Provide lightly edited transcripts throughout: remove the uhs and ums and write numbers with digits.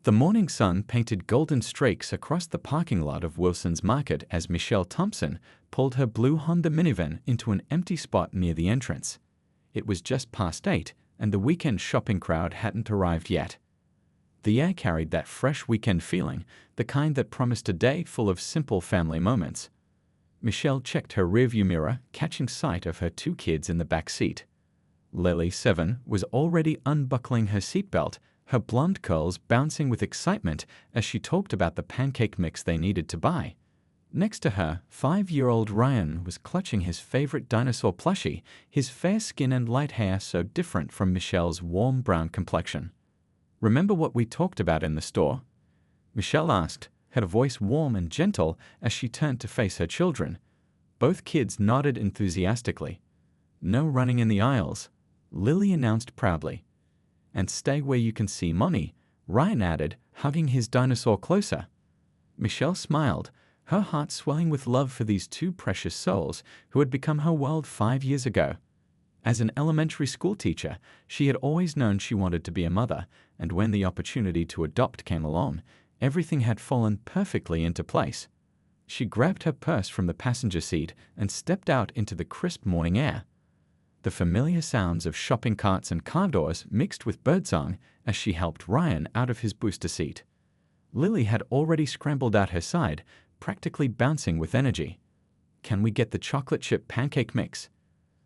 The morning sun painted golden streaks across the parking lot of Wilson's Market as Michelle Thompson pulled her blue Honda minivan into an empty spot near the entrance. It was just past 8, and the weekend shopping crowd hadn't arrived yet. The air carried that fresh weekend feeling, the kind that promised a day full of simple family moments. Michelle checked her rearview mirror, catching sight of her 2 kids in the back seat. Lily, 7, was already unbuckling her seatbelt, her blonde curls bouncing with excitement as she talked about the pancake mix they needed to buy. Next to her, 5-year-old Ryan was clutching his favorite dinosaur plushie, his fair skin and light hair so different from Michelle's warm brown complexion. "Remember what we talked about in the store?" Michelle asked, her voice warm and gentle as she turned to face her children. Both kids nodded enthusiastically. "No running in the aisles," Lily announced proudly. "And stay where you can see Mommy," Ryan added, hugging his dinosaur closer. Michelle smiled, her heart swelling with love for these 2 precious souls who had become her world 5 years ago. As an elementary school teacher, she had always known she wanted to be a mother, and when the opportunity to adopt came along, everything had fallen perfectly into place. She grabbed her purse from the passenger seat and stepped out into the crisp morning air. The familiar sounds of shopping carts and car doors mixed with birdsong as she helped Ryan out of his booster seat. Lily had already scrambled out her side, practically bouncing with energy. "Can we get the chocolate chip pancake mix?"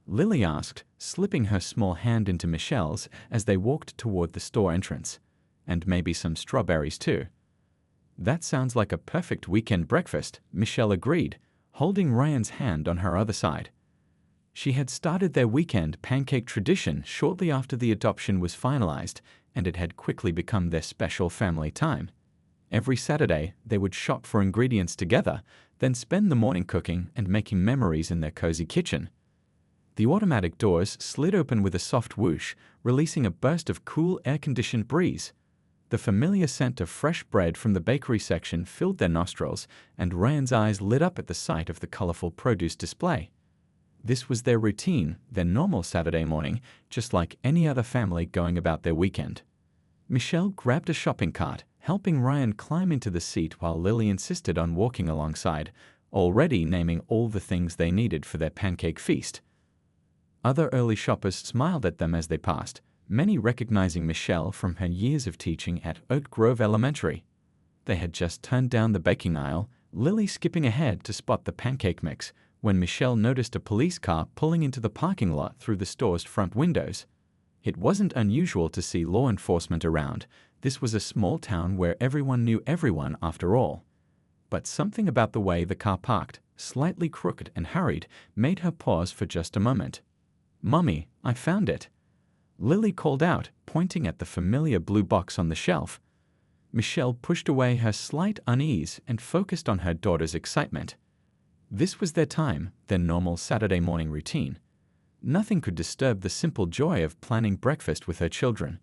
Lily asked, slipping her small hand into Michelle's as they walked toward the store entrance. "And maybe some strawberries too." "That sounds like a perfect weekend breakfast," Michelle agreed, holding Ryan's hand on her other side. She had started their weekend pancake tradition shortly after the adoption was finalized, and it had quickly become their special family time. Every Saturday, they would shop for ingredients together, then spend the morning cooking and making memories in their cozy kitchen. The automatic doors slid open with a soft whoosh, releasing a burst of cool air-conditioned breeze. The familiar scent of fresh bread from the bakery section filled their nostrils, and Ryan's eyes lit up at the sight of the colorful produce display. This was their routine, their normal Saturday morning, just like any other family going about their weekend. Michelle grabbed a shopping cart, helping Ryan climb into the seat while Lily insisted on walking alongside, already naming all the things they needed for their pancake feast. Other early shoppers smiled at them as they passed, many recognizing Michelle from her years of teaching at Oak Grove Elementary. They had just turned down the baking aisle, Lily skipping ahead to spot the pancake mix, when Michelle noticed a police car pulling into the parking lot through the store's front windows. It wasn't unusual to see law enforcement around. This was a small town where everyone knew everyone after all. But something about the way the car parked, slightly crooked and hurried, made her pause for just a moment. "Mommy, I found it," Lily called out, pointing at the familiar blue box on the shelf. Michelle pushed away her slight unease and focused on her daughter's excitement. This was their time, their normal Saturday morning routine. Nothing could disturb the simple joy of planning breakfast with her children.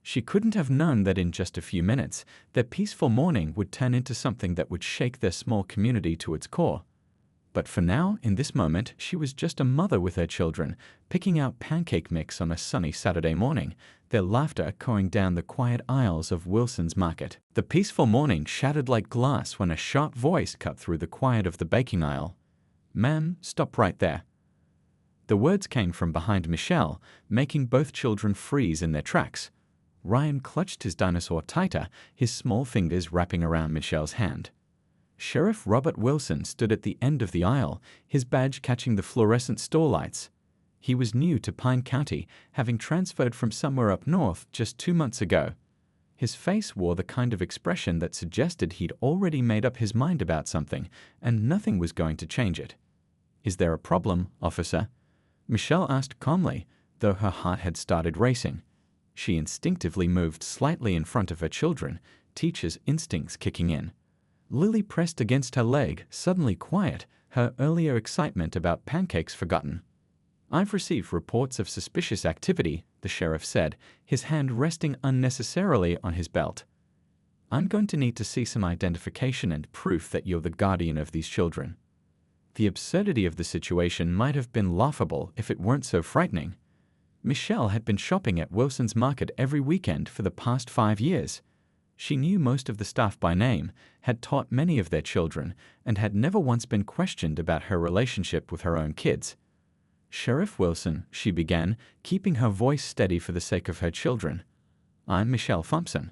She couldn't have known that in just a few minutes, their peaceful morning would turn into something that would shake their small community to its core. But for now, in this moment, she was just a mother with her children, picking out pancake mix on a sunny Saturday morning, their laughter echoing down the quiet aisles of Wilson's Market. The peaceful morning shattered like glass when a sharp voice cut through the quiet of the baking aisle. "Ma'am, stop right there." The words came from behind Michelle, making both children freeze in their tracks. Ryan clutched his dinosaur tighter, his small fingers wrapping around Michelle's hand. Sheriff Robert Wilson stood at the end of the aisle, his badge catching the fluorescent store lights. He was new to Pine County, having transferred from somewhere up north just 2 months ago. His face wore the kind of expression that suggested he'd already made up his mind about something, and nothing was going to change it. "Is there a problem, officer?" Michelle asked calmly, though her heart had started racing. She instinctively moved slightly in front of her children, teacher's instincts kicking in. Lily pressed against her leg, suddenly quiet, her earlier excitement about pancakes forgotten. "I've received reports of suspicious activity," the sheriff said, his hand resting unnecessarily on his belt. "I'm going to need to see some identification and proof that you're the guardian of these children." The absurdity of the situation might have been laughable if it weren't so frightening. Michelle had been shopping at Wilson's Market every weekend for the past 5 years. She knew most of the staff by name, had taught many of their children, and had never once been questioned about her relationship with her own kids. "Sheriff Wilson," she began, keeping her voice steady for the sake of her children. "I'm Michelle Thompson.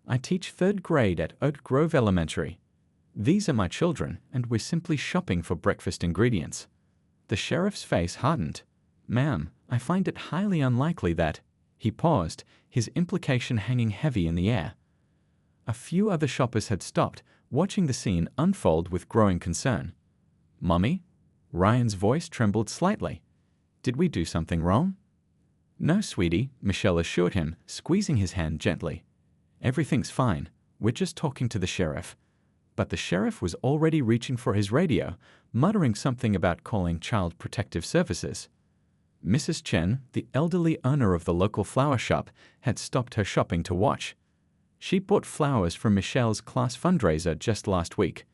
I teach 3rd grade at Oak Grove Elementary. These are my children, and we're simply shopping for breakfast ingredients." The sheriff's face hardened. "Ma'am, I find it highly unlikely that—" He paused, his implication hanging heavy in the air. A few other shoppers had stopped, watching the scene unfold with growing concern. "Mommy?" Ryan's voice trembled slightly. "Did we do something wrong?" "No, sweetie," Michelle assured him, squeezing his hand gently. "Everything's fine. We're just talking to the sheriff." But the sheriff was already reaching for his radio, muttering something about calling Child Protective Services. Mrs. Chen, the elderly owner of the local flower shop, had stopped her shopping to watch. She bought flowers from Michelle's class fundraiser just last week.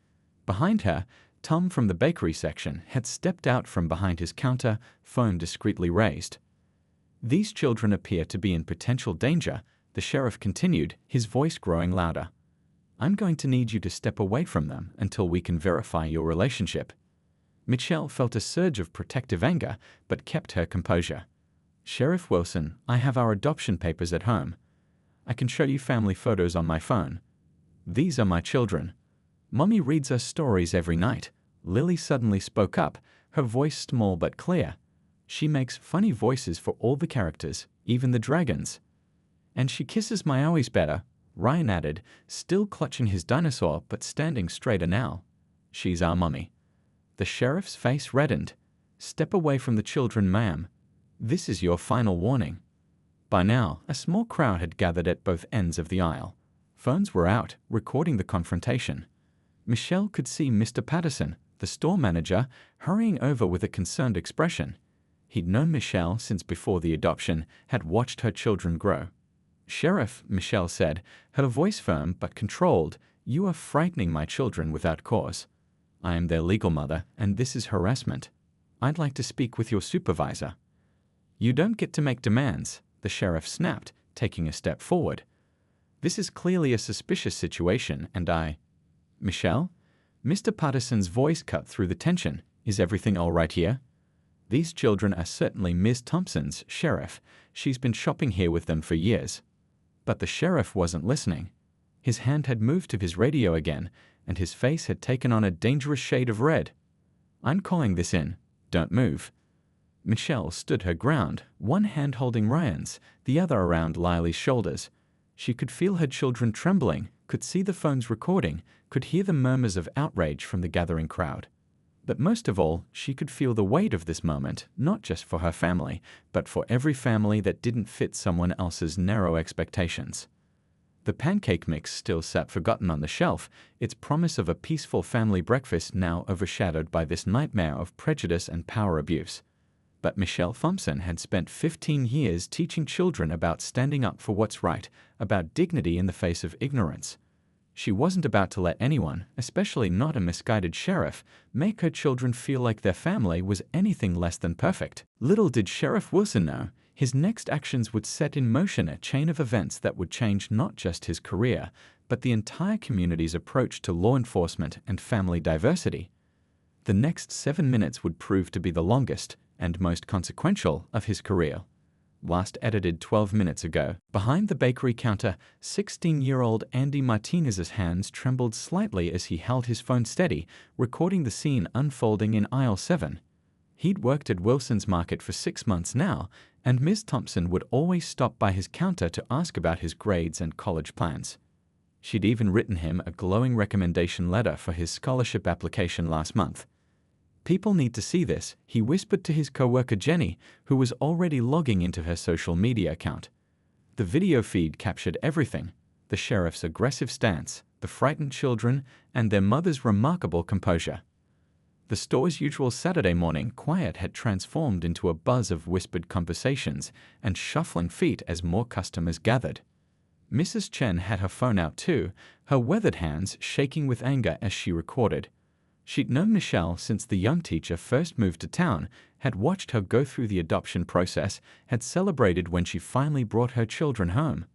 Behind her, Tom from the bakery section had stepped out from behind his counter, phone discreetly raised. "These children appear to be in potential danger," the sheriff continued, his voice growing louder. "I'm going to need you to step away from them until we can verify your relationship." Michelle felt a surge of protective anger, but kept her composure. "Sheriff Wilson, I have our adoption papers at home. I can show you family photos on my phone. These are my children. Mommy reads us stories every night." Lily suddenly spoke up, her voice small but clear. "She makes funny voices for all the characters, even the dragons." "And she kisses my owies better," Ryan added, still clutching his dinosaur but standing straighter now. "She's our mummy." The sheriff's face reddened. "Step away from the children, ma'am. This is your final warning." By now, a small crowd had gathered at both ends of the aisle. Phones were out, recording the confrontation. Michelle could see Mr. Patterson, the store manager, hurrying over with a concerned expression. He'd known Michelle since before the adoption, had watched her children grow. "Sheriff," Michelle said, her voice firm but controlled, "you are frightening my children without cause. I am their legal mother, and this is harassment. I'd like to speak with your supervisor." "You don't get to make demands," the sheriff snapped, taking a step forward. "This is clearly a suspicious situation, and Michelle?" Mr. Patterson's voice cut through the tension. "Is everything all right here?" "These children are certainly Ms. Thompson's, Sheriff. She's been shopping here with them for years." But the sheriff wasn't listening. His hand had moved to his radio again, and his face had taken on a dangerous shade of red. "I'm calling this in. Don't move." Michelle stood her ground, one hand holding Ryan's, the other around Lily's shoulders. She could feel her children trembling, could see the phones recording, could hear the murmurs of outrage from the gathering crowd. But most of all, she could feel the weight of this moment, not just for her family, but for every family that didn't fit someone else's narrow expectations. The pancake mix still sat forgotten on the shelf, its promise of a peaceful family breakfast now overshadowed by this nightmare of prejudice and power abuse. But Michelle Thompson had spent 15 years teaching children about standing up for what's right, about dignity in the face of ignorance. She wasn't about to let anyone, especially not a misguided sheriff, make her children feel like their family was anything less than perfect. Little did Sheriff Wilson know, his next actions would set in motion a chain of events that would change not just his career, but the entire community's approach to law enforcement and family diversity. The next 7 minutes would prove to be the longest and most consequential of his career. Last edited 12 minutes ago. Behind the bakery counter, 16-year-old Andy Martinez's hands trembled slightly as he held his phone steady, recording the scene unfolding in aisle 7. He'd worked at Wilson's Market for 6 months now, and Ms. Thompson would always stop by his counter to ask about his grades and college plans. She'd even written him a glowing recommendation letter for his scholarship application last month. "People need to see this," he whispered to his coworker Jenny, who was already logging into her social media account. The video feed captured everything: the sheriff's aggressive stance, the frightened children, and their mother's remarkable composure. The store's usual Saturday morning quiet had transformed into a buzz of whispered conversations and shuffling feet as more customers gathered. Mrs. Chen had her phone out too, her weathered hands shaking with anger as she recorded. She'd known Michelle since the young teacher first moved to town, had watched her go through the adoption process, had celebrated when she finally brought her children home.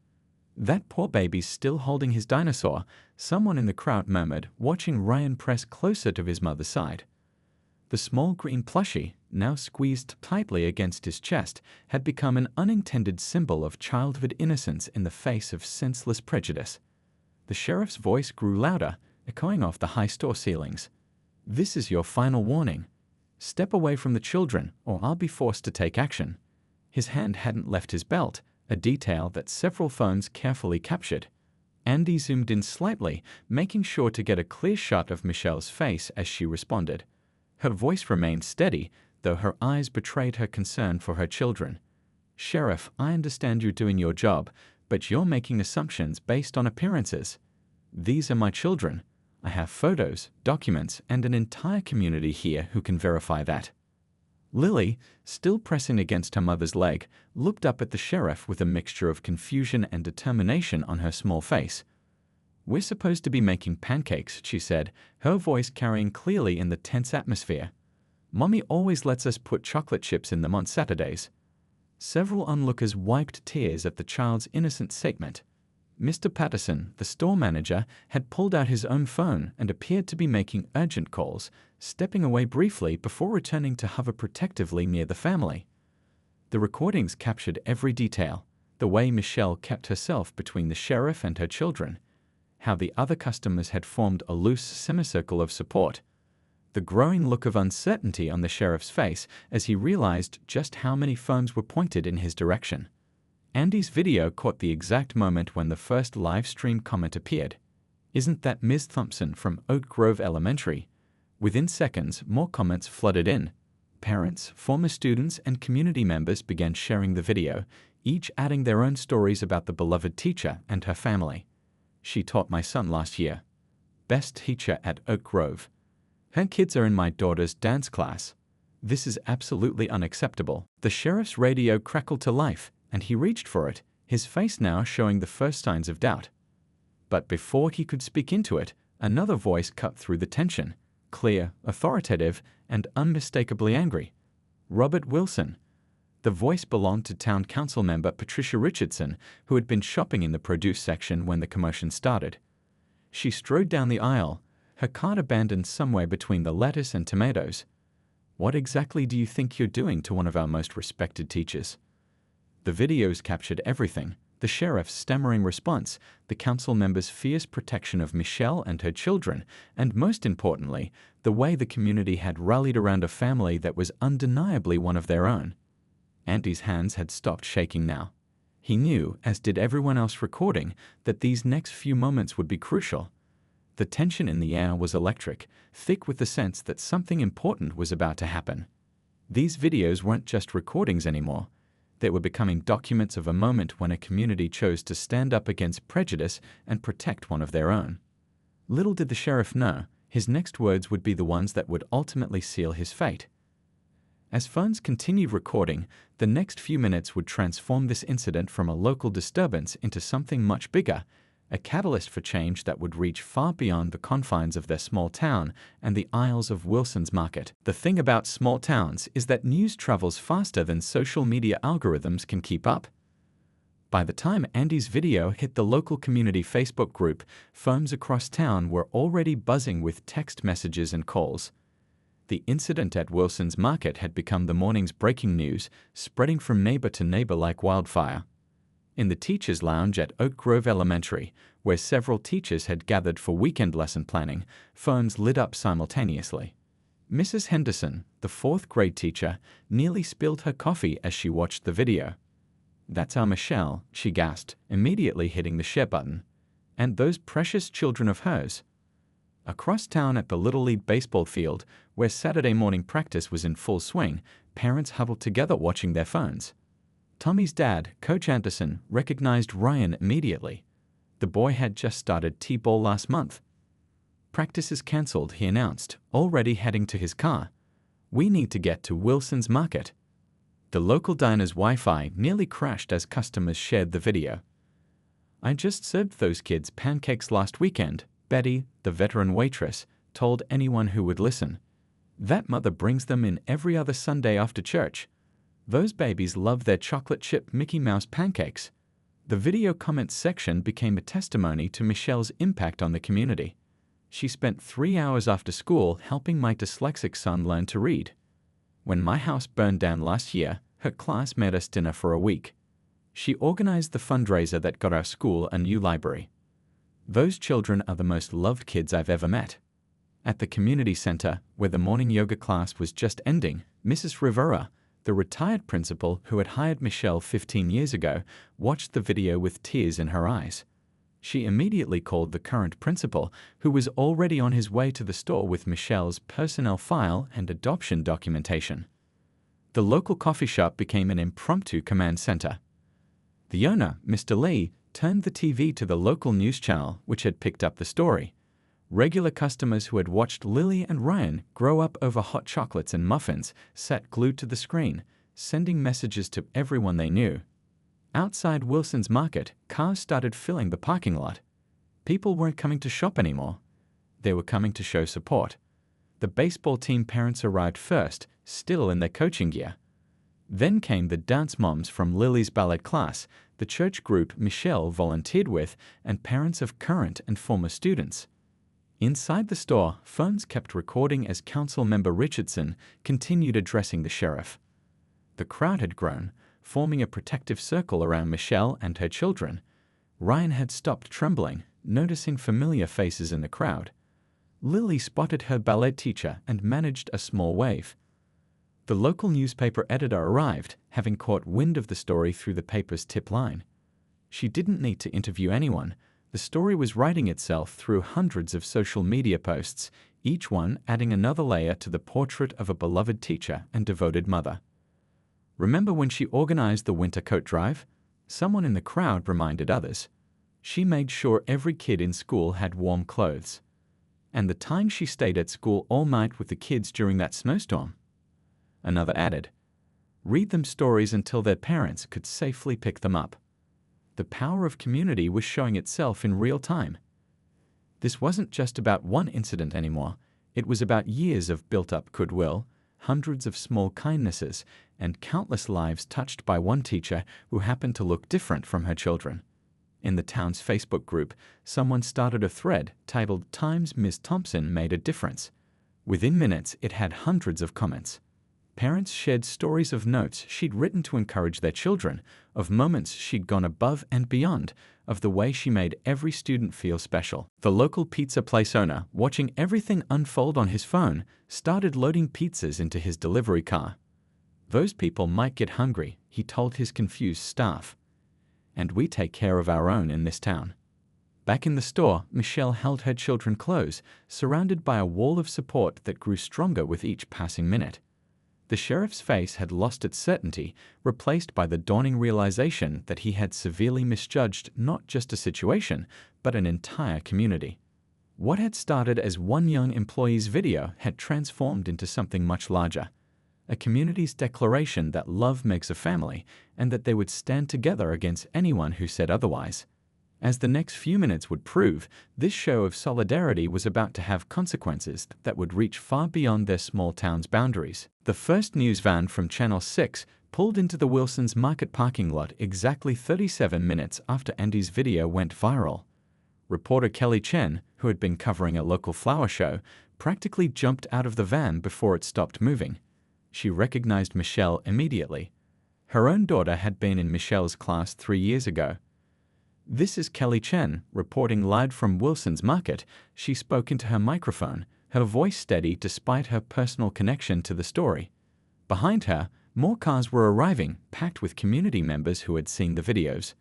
"That poor baby's still holding his dinosaur," someone in the crowd murmured, watching Ryan press closer to his mother's side. The small green plushie, now squeezed tightly against his chest, had become an unintended symbol of childhood innocence in the face of senseless prejudice. The sheriff's voice grew louder, echoing off the high store ceilings. "This is your final warning. Step away from the children, or I'll be forced to take action." His hand hadn't left his belt, a detail that several phones carefully captured. Andy zoomed in slightly, making sure to get a clear shot of Michelle's face as she responded. Her voice remained steady, though her eyes betrayed her concern for her children. "Sheriff, I understand you're doing your job, but you're making assumptions based on appearances. These are my children. I have photos, documents, and an entire community here who can verify that." Lily, still pressing against her mother's leg, looked up at the sheriff with a mixture of confusion and determination on her small face. "We're supposed to be making pancakes," she said, her voice carrying clearly in the tense atmosphere. "Mommy always lets us put chocolate chips in them on Saturdays." Several onlookers wiped tears at the child's innocent statement. Mr. Patterson, the store manager, had pulled out his own phone and appeared to be making urgent calls, stepping away briefly before returning to hover protectively near the family. The recordings captured every detail: the way Michelle kept herself between the sheriff and her children, how the other customers had formed a loose semicircle of support, the growing look of uncertainty on the sheriff's face as he realized just how many phones were pointed in his direction. Andy's video caught the exact moment when the first live-stream comment appeared. "Isn't that Ms. Thompson from Oak Grove Elementary?" Within seconds, more comments flooded in. Parents, former students, and community members began sharing the video, each adding their own stories about the beloved teacher and her family. "She taught my son last year. Best teacher at Oak Grove. Her kids are in my daughter's dance class. This is absolutely unacceptable." The sheriff's radio crackled to life, and he reached for it, his face now showing the first signs of doubt. But before he could speak into it, another voice cut through the tension, clear, authoritative, and unmistakably angry. "Robert Wilson." The voice belonged to town council member Patricia Richardson, who had been shopping in the produce section when the commotion started. She strode down the aisle, her cart abandoned somewhere between the lettuce and tomatoes. "What exactly do you think you're doing to one of our most respected teachers?" The videos captured everything: the sheriff's stammering response, the council member's fierce protection of Michelle and her children, and most importantly, the way the community had rallied around a family that was undeniably one of their own. Andy's hands had stopped shaking now. He knew, as did everyone else recording, that these next few moments would be crucial. The tension in the air was electric, thick with the sense that something important was about to happen. These videos weren't just recordings anymore. They were becoming documents of a moment when a community chose to stand up against prejudice and protect one of their own. Little did the sheriff know, his next words would be the ones that would ultimately seal his fate. As phones continued recording, the next few minutes would transform this incident from a local disturbance into something much bigger, a catalyst for change that would reach far beyond the confines of their small town and the aisles of Wilson's Market. The thing about small towns is that news travels faster than social media algorithms can keep up. By the time Andy's video hit the local community Facebook group, phones across town were already buzzing with text messages and calls. The incident at Wilson's Market had become the morning's breaking news, spreading from neighbor to neighbor like wildfire. In the teacher's lounge at Oak Grove Elementary, where several teachers had gathered for weekend lesson planning, phones lit up simultaneously. Mrs. Henderson, the fourth-grade teacher, nearly spilled her coffee as she watched the video. "That's our Michelle," she gasped, immediately hitting the share button. "And those precious children of hers." Across town at the Little League baseball field, where Saturday morning practice was in full swing, parents huddled together watching their phones. Tommy's dad, Coach Anderson, recognized Ryan immediately. The boy had just started T-ball last month. "Practice is cancelled," he announced, already heading to his car. "We need to get to Wilson's Market." The local diner's Wi-Fi nearly crashed as customers shared the video. "I just served those kids pancakes last weekend," Betty, the veteran waitress, told anyone who would listen. "That mother brings them in every other Sunday after church. Those babies love their chocolate chip Mickey Mouse pancakes." The video comments section became a testimony to Michelle's impact on the community. She spent 3 hours after school helping my dyslexic son learn to read. When my house burned down last year, her class made us dinner for a week. She organized the fundraiser that got our school a new library. Those children are the most loved kids I've ever met. At the community center, where the morning yoga class was just ending, Mrs. Rivera, the retired principal who had hired Michelle 15 years ago, watched the video with tears in her eyes. She immediately called the current principal, who was already on his way to the store with Michelle's personnel file and adoption documentation. The local coffee shop became an impromptu command center. The owner, Mr. Lee, turned the TV to the local news channel, which had picked up the story. Regular customers who had watched Lily and Ryan grow up over hot chocolates and muffins sat glued to the screen, sending messages to everyone they knew. Outside Wilson's Market, cars started filling the parking lot. People weren't coming to shop anymore. They were coming to show support. The baseball team parents arrived first, still in their coaching gear. Then came the dance moms from Lily's ballet class, the church group Michelle volunteered with, and parents of current and former students. Inside the store, phones kept recording as Council Member Richardson continued addressing the sheriff. The crowd had grown, forming a protective circle around Michelle and her children. Ryan had stopped trembling, noticing familiar faces in the crowd. Lily spotted her ballet teacher and managed a small wave. The local newspaper editor arrived, having caught wind of the story through the paper's tip line. She didn't need to interview anyone. The story was writing itself through hundreds of social media posts, each one adding another layer to the portrait of a beloved teacher and devoted mother. Remember when she organized the winter coat drive? Someone in the crowd reminded others. She made sure every kid in school had warm clothes. And the time she stayed at school all night with the kids during that snowstorm? Another added, read them stories until their parents could safely pick them up. The power of community was showing itself in real time. This wasn't just about one incident anymore. It was about years of built-up goodwill, hundreds of small kindnesses, and countless lives touched by one teacher who happened to look different from her children. In the town's Facebook group, someone started a thread titled "Times Ms. Thompson Made a Difference." Within minutes, it had hundreds of comments. Parents shared stories of notes she'd written to encourage their children, of moments she'd gone above and beyond, of the way she made every student feel special. The local pizza place owner, watching everything unfold on his phone, started loading pizzas into his delivery car. Those people might get hungry, he told his confused staff. And we take care of our own in this town. Back in the store, Michelle held her children close, surrounded by a wall of support that grew stronger with each passing minute. The sheriff's face had lost its certainty, replaced by the dawning realization that he had severely misjudged not just a situation, but an entire community. What had started as one young employee's video had transformed into something much larger. A community's declaration that love makes a family, and that they would stand together against anyone who said otherwise. As the next few minutes would prove, this show of solidarity was about to have consequences that would reach far beyond their small town's boundaries. The first news van from Channel 6 pulled into the Wilson's Market parking lot exactly 37 minutes after Andy's video went viral. Reporter Kelly Chen, who had been covering a local flower show, practically jumped out of the van before it stopped moving. She recognized Michelle immediately. Her own daughter had been in Michelle's class 3 years ago. "This is Kelly Chen, reporting live from Wilson's Market." She spoke into her microphone, her voice steady despite her personal connection to the story. Behind her, more cars were arriving, packed with community members who had seen the videos.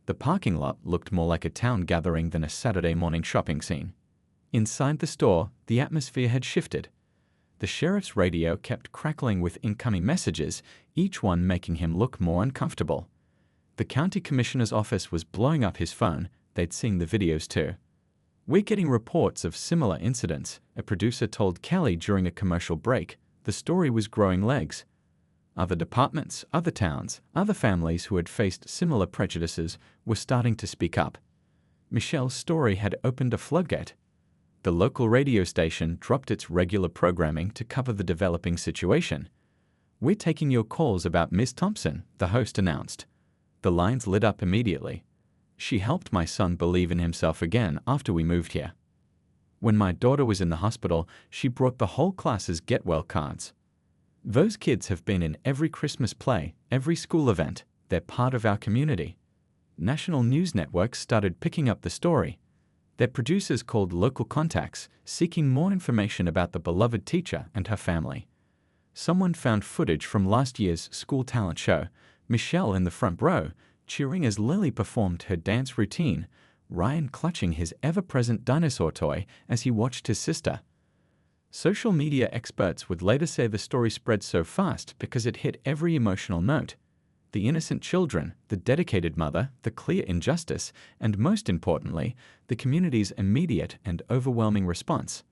The parking lot looked more like a town gathering than a Saturday morning shopping scene. Inside the store, the atmosphere had shifted. The sheriff's radio kept crackling with incoming messages, each one making him look more uncomfortable. The county commissioner's office was blowing up his phone. They'd seen the videos too. "We're getting reports of similar incidents," a producer told Kelly during a commercial break. The story was growing legs. Other departments, other towns, other families who had faced similar prejudices were starting to speak up. Michelle's story had opened a floodgate. The local radio station dropped its regular programming to cover the developing situation. "We're taking your calls about Ms. Thompson," the host announced. The lines lit up immediately. She helped my son believe in himself again after we moved here. When my daughter was in the hospital, she brought the whole class's get well cards. Those kids have been in every Christmas play, every school event. They're part of our community. National news networks started picking up the story. Their producers called local contacts, seeking more information about the beloved teacher and her family. Someone found footage from last year's school talent show, Michelle in the front row, cheering as Lily performed her dance routine, Ryan clutching his ever-present dinosaur toy as he watched his sister. Social media experts would later say the story spread so fast because it hit every emotional note. The innocent children, the dedicated mother, the clear injustice, and most importantly, the community's immediate and overwhelming response.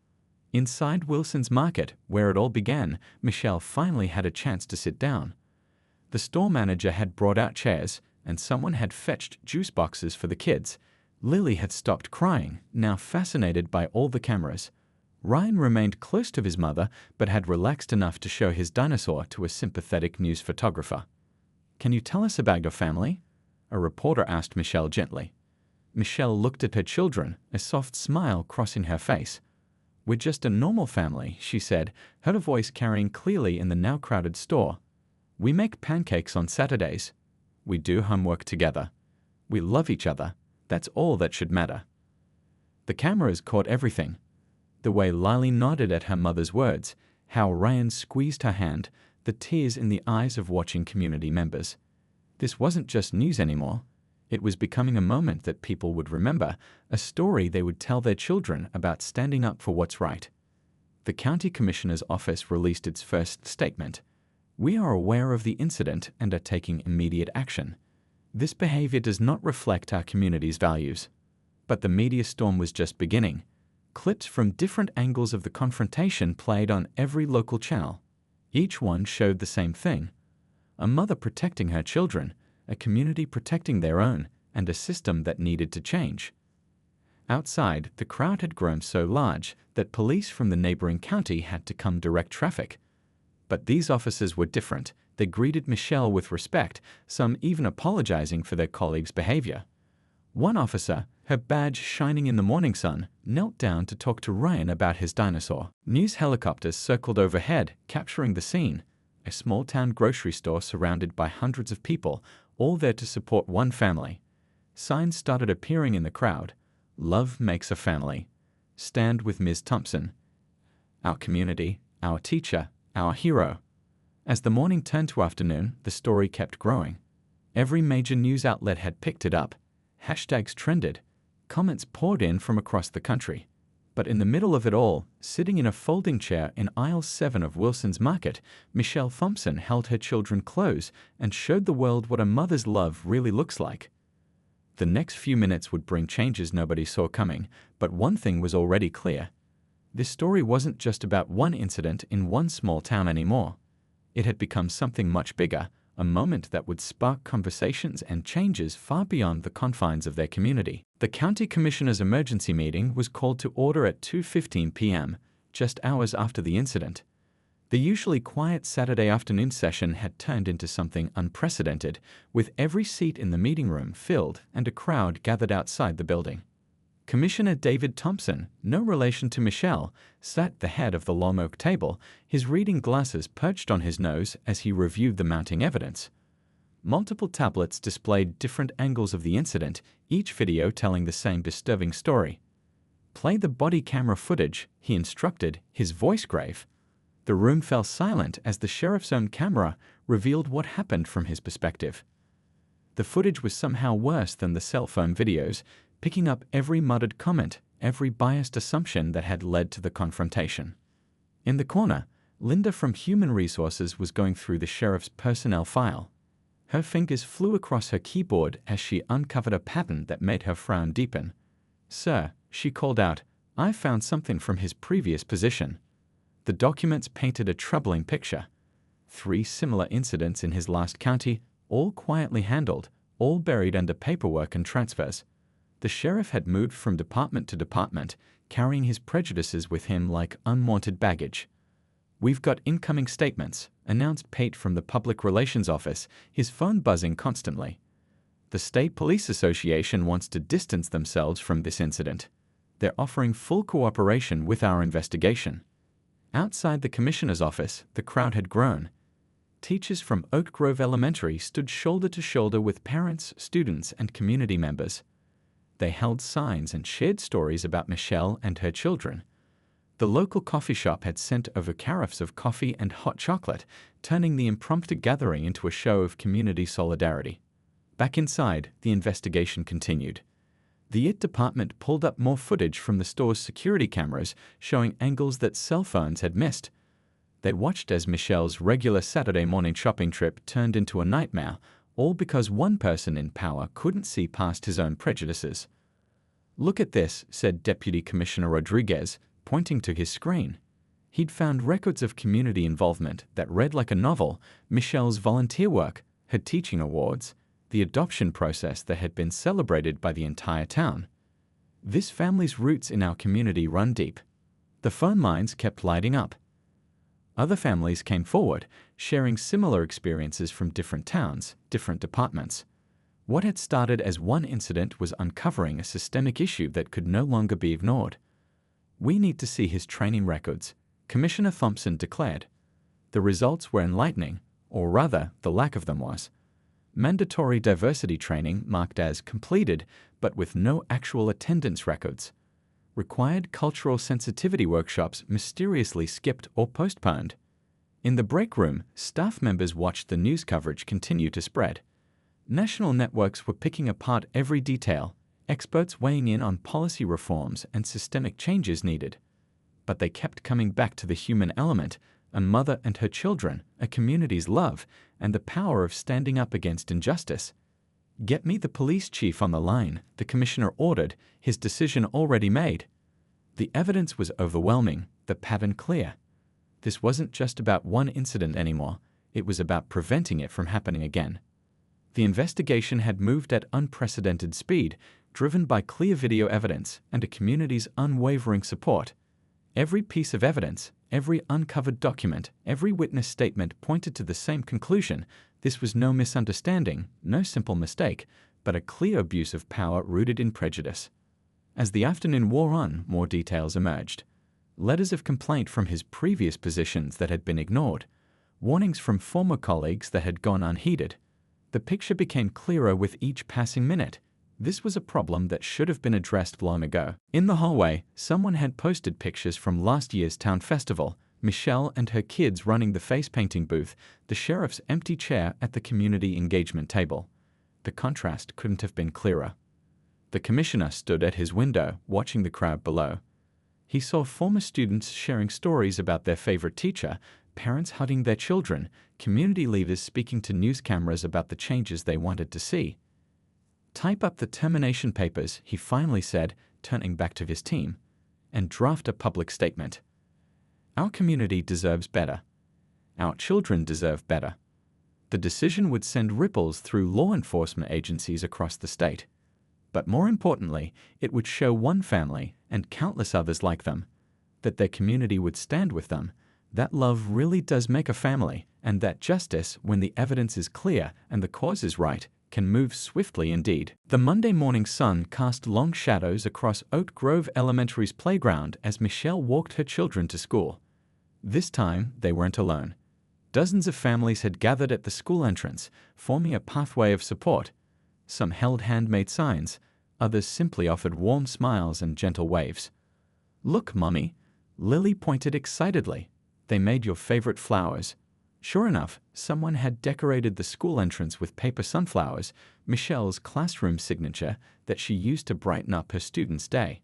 Inside Wilson's Market, where it all began, Michelle finally had a chance to sit down. The store manager had brought out chairs, and someone had fetched juice boxes for the kids. Lily had stopped crying, now fascinated by all the cameras. Ryan remained close to his mother, but had relaxed enough to show his dinosaur to a sympathetic news photographer. "Can you tell us about your family?" a reporter asked Michelle gently. Michelle looked at her children, a soft smile crossing her face. "We're just a normal family," she said, her voice carrying clearly in the now crowded store. "We make pancakes on Saturdays. We do homework together. We love each other. That's all that should matter." The cameras caught everything. The way Lily nodded at her mother's words, how Ryan squeezed her hand, the tears in the eyes of watching community members. This wasn't just news anymore. It was becoming a moment that people would remember, a story they would tell their children about standing up for what's right. The county commissioner's office released its first statement. "We are aware of the incident and are taking immediate action. This behavior does not reflect our community's values." But the media storm was just beginning. Clips from different angles of the confrontation played on every local channel. Each one showed the same thing: a mother protecting her children, a community protecting their own, and a system that needed to change. Outside, the crowd had grown so large that police from the neighboring county had to come direct traffic. But these officers were different. They greeted Michelle with respect, some even apologizing for their colleagues' behavior. One officer, her badge shining in the morning sun, knelt down to talk to Ryan about his dinosaur. News helicopters circled overhead, capturing the scene. A small-town grocery store surrounded by hundreds of people, all there to support one family. Signs started appearing in the crowd. "Love makes a family." "Stand with Ms. Thompson." "Our community," "Our teacher," "Our hero." As the morning turned to afternoon, the story kept growing. Every major news outlet had picked it up. Hashtags trended. Comments poured in from across the country. But in the middle of it all, sitting in a folding chair in aisle 7 of Wilson's Market, Michelle Thompson held her children close and showed the world what a mother's love really looks like. The next few minutes would bring changes nobody saw coming, but one thing was already clear. This story wasn't just about one incident in one small town anymore. It had become something much bigger, a moment that would spark conversations and changes far beyond the confines of their community. The county commissioner's emergency meeting was called to order at 2:15 p.m., just hours after the incident. The usually quiet Saturday afternoon session had turned into something unprecedented, with every seat in the meeting room filled and a crowd gathered outside the building. Commissioner David Thompson, no relation to Michelle, sat at the head of the long oak table, his reading glasses perched on his nose as he reviewed the mounting evidence. Multiple tablets displayed different angles of the incident, each video telling the same disturbing story. "Play the body camera footage," he instructed, his voice grave. The room fell silent as the sheriff's own camera revealed what happened from his perspective. The footage was somehow worse than the cell phone videos, picking up every muttered comment, every biased assumption that had led to the confrontation. In the corner, Linda from Human Resources was going through the sheriff's personnel file. Her fingers flew across her keyboard as she uncovered a pattern that made her frown deepen. "Sir," she called out, "I found something from his previous position." The documents painted a troubling picture. 3 similar incidents in his last county, all quietly handled, all buried under paperwork and transfers. The sheriff had moved from department to department, carrying his prejudices with him like unwanted baggage. "We've got incoming statements," announced Pate from the public relations office, his phone buzzing constantly. The State Police Association wants to distance themselves from this incident. They're offering full cooperation with our investigation. Outside the commissioner's office, the crowd had grown. Teachers from Oak Grove Elementary stood shoulder to shoulder with parents, students, and community members. They held signs and shared stories about Michelle and her children. The local coffee shop had sent over carafes of coffee and hot chocolate, turning the impromptu gathering into a show of community solidarity. Back inside, the investigation continued. The IT department pulled up more footage from the store's security cameras showing angles that cell phones had missed. They watched as Michelle's regular Saturday morning shopping trip turned into a nightmare, all because one person in power couldn't see past his own prejudices. "Look at this," said Deputy Commissioner Rodriguez, pointing to his screen. He'd found records of community involvement that read like a novel: Michelle's volunteer work, her teaching awards, the adoption process that had been celebrated by the entire town. This family's roots in our community run deep. The phone lines kept lighting up. Other families came forward, sharing similar experiences from different towns, different departments. What had started as one incident was uncovering a systemic issue that could no longer be ignored. "We need to see his training records," Commissioner Thompson declared. The results were enlightening, or rather, the lack of them was. Mandatory diversity training marked as completed, but with no actual attendance records. Required cultural sensitivity workshops mysteriously skipped or postponed. In the break room, staff members watched the news coverage continue to spread. National networks were picking apart every detail, experts weighing in on policy reforms and systemic changes needed. But they kept coming back to the human element: a mother and her children, a community's love, and the power of standing up against injustice. "Get me the police chief on the line," the commissioner ordered, his decision already made. The evidence was overwhelming, the pattern clear. This wasn't just about one incident anymore, it was about preventing it from happening again. The investigation had moved at unprecedented speed, driven by clear video evidence and a community's unwavering support. Every piece of evidence, every uncovered document, every witness statement pointed to the same conclusion: this was no misunderstanding, no simple mistake, but a clear abuse of power rooted in prejudice. As the afternoon wore on, more details emerged. Letters of complaint from his previous positions that had been ignored, warnings from former colleagues that had gone unheeded. The picture became clearer with each passing minute. This was a problem that should have been addressed long ago. In the hallway, someone had posted pictures from last year's town festival: Michelle and her kids running the face painting booth, the sheriff's empty chair at the community engagement table. The contrast couldn't have been clearer. The commissioner stood at his window, watching the crowd below. He saw former students sharing stories about their favorite teacher, parents hugging their children, community leaders speaking to news cameras about the changes they wanted to see. "Type up the termination papers," he finally said, turning back to his team, "and draft a public statement. Our community deserves better. Our children deserve better." The decision would send ripples through law enforcement agencies across the state. But more importantly, it would show one family, and countless others like them, that their community would stand with them, that love really does make a family, and that justice, when the evidence is clear and the cause is right, can move swiftly indeed. The Monday morning sun cast long shadows across Oak Grove Elementary's playground as Michelle walked her children to school. This time, they weren't alone. Dozens of families had gathered at the school entrance, forming a pathway of support. Some held handmade signs, others simply offered warm smiles and gentle waves. "Look, Mummy," Lily pointed excitedly. "They made your favorite flowers." Sure enough, someone had decorated the school entrance with paper sunflowers, Michelle's classroom signature that she used to brighten up her students' day.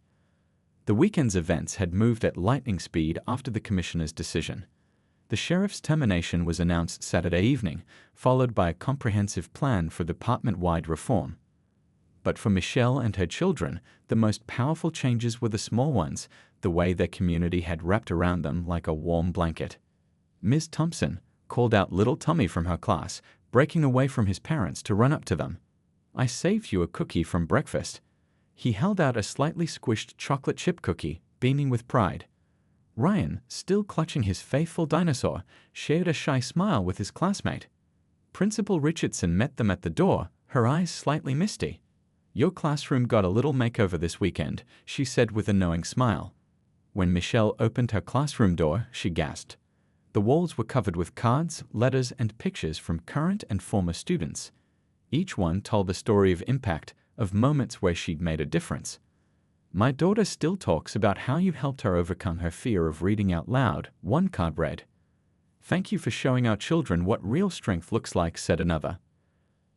The weekend's events had moved at lightning speed after the commissioner's decision. The sheriff's termination was announced Saturday evening, followed by a comprehensive plan for department-wide reform. But for Michelle and her children, the most powerful changes were the small ones, the way their community had wrapped around them like a warm blanket. Ms. Thompson called out little Tommy from her class, breaking away from his parents to run up to them. "I saved you a cookie from breakfast." He held out a slightly squished chocolate chip cookie, beaming with pride. Ryan, still clutching his faithful dinosaur, shared a shy smile with his classmate. Principal Richardson met them at the door, her eyes slightly misty. "Your classroom got a little makeover this weekend," she said with a knowing smile. When Michelle opened her classroom door, she gasped. The walls were covered with cards, letters, and pictures from current and former students. Each one told a story of impact, of moments where she'd made a difference. "My daughter still talks about how you helped her overcome her fear of reading out loud," one card read. "Thank you for showing our children what real strength looks like," said another.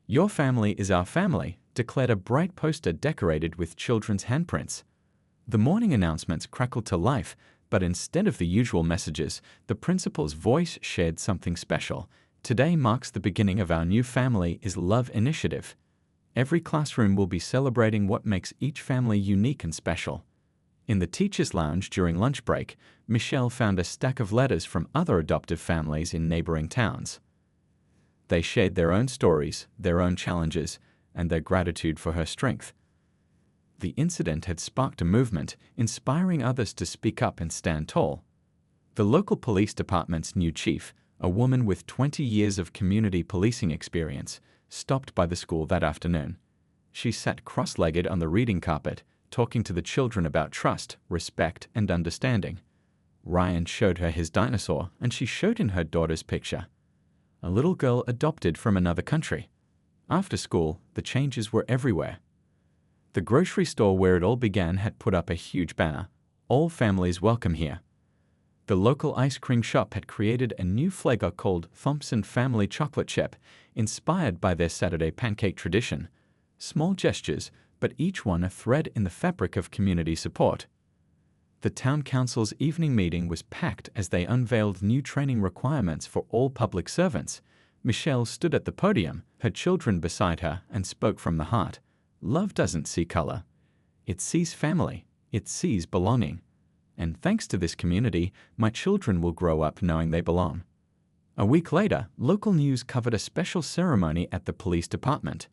"Your family is our family," declared a bright poster decorated with children's handprints. The morning announcements crackled to life, but instead of the usual messages, the principal's voice shared something special. "Today marks the beginning of our new Family is Love initiative. Every classroom will be celebrating what makes each family unique and special." In the teacher's lounge during lunch break, Michelle found a stack of letters from other adoptive families in neighboring towns. They shared their own stories, their own challenges, and their gratitude for her strength. The incident had sparked a movement, inspiring others to speak up and stand tall. The local police department's new chief, a woman with 20 years of community policing experience, stopped by the school that afternoon. She sat cross-legged on the reading carpet, talking to the children about trust, respect, and understanding. Ryan showed her his dinosaur, and she showed him her daughter's picture. A little girl adopted from another country. After school, the changes were everywhere. The grocery store where it all began had put up a huge banner, "All families welcome here." The local ice cream shop had created a new flavor called Thompson Family Chocolate Chip, inspired by their Saturday pancake tradition. Small gestures, but each one a thread in the fabric of community support. The town council's evening meeting was packed as they unveiled new training requirements for all public servants. Michelle stood at the podium, her children beside her, and spoke from the heart. "Love doesn't see color. It sees family. It sees belonging. And thanks to this community, my children will grow up knowing they belong." A week later, local news covered a special ceremony at the police department.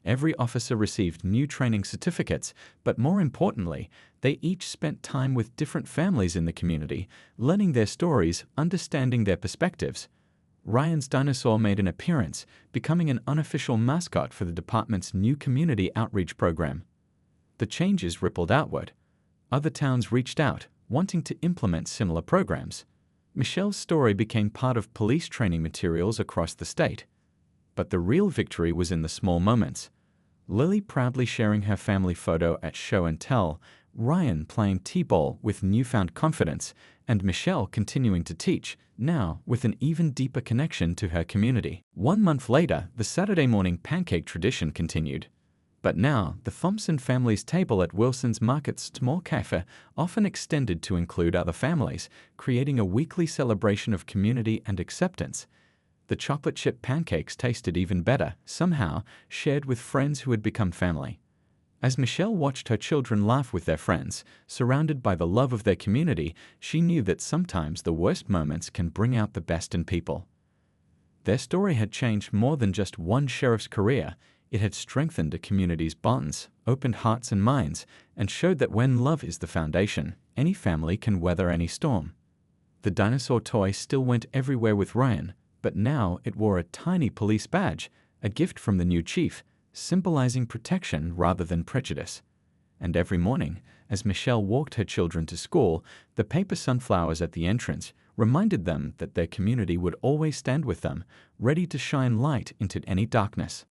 Every officer received new training certificates, but more importantly, they each spent time with different families in the community, learning their stories, understanding their perspectives. Ryan's dinosaur made an appearance, becoming an unofficial mascot for the department's new community outreach program. The changes rippled outward. Other towns reached out, wanting to implement similar programs. Michelle's story became part of police training materials across the state. But the real victory was in the small moments. Lily proudly sharing her family photo at show and tell, Ryan playing t-ball with newfound confidence, and Michelle continuing to teach, now with an even deeper connection to her community. 1 month later, the Saturday morning pancake tradition continued. But now, the Thompson family's table at Wilson's Market's small cafe often extended to include other families, creating a weekly celebration of community and acceptance. The chocolate chip pancakes tasted even better, somehow shared with friends who had become family. As Michelle watched her children laugh with their friends, surrounded by the love of their community, she knew that sometimes the worst moments can bring out the best in people. Their story had changed more than just one sheriff's career. It had strengthened a community's bonds, opened hearts and minds, and showed that when love is the foundation, any family can weather any storm. The dinosaur toy still went everywhere with Ryan, but now it wore a tiny police badge, a gift from the new chief, symbolizing protection rather than prejudice. And every morning, as Michelle walked her children to school, the paper sunflowers at the entrance reminded them that their community would always stand with them, ready to shine light into any darkness.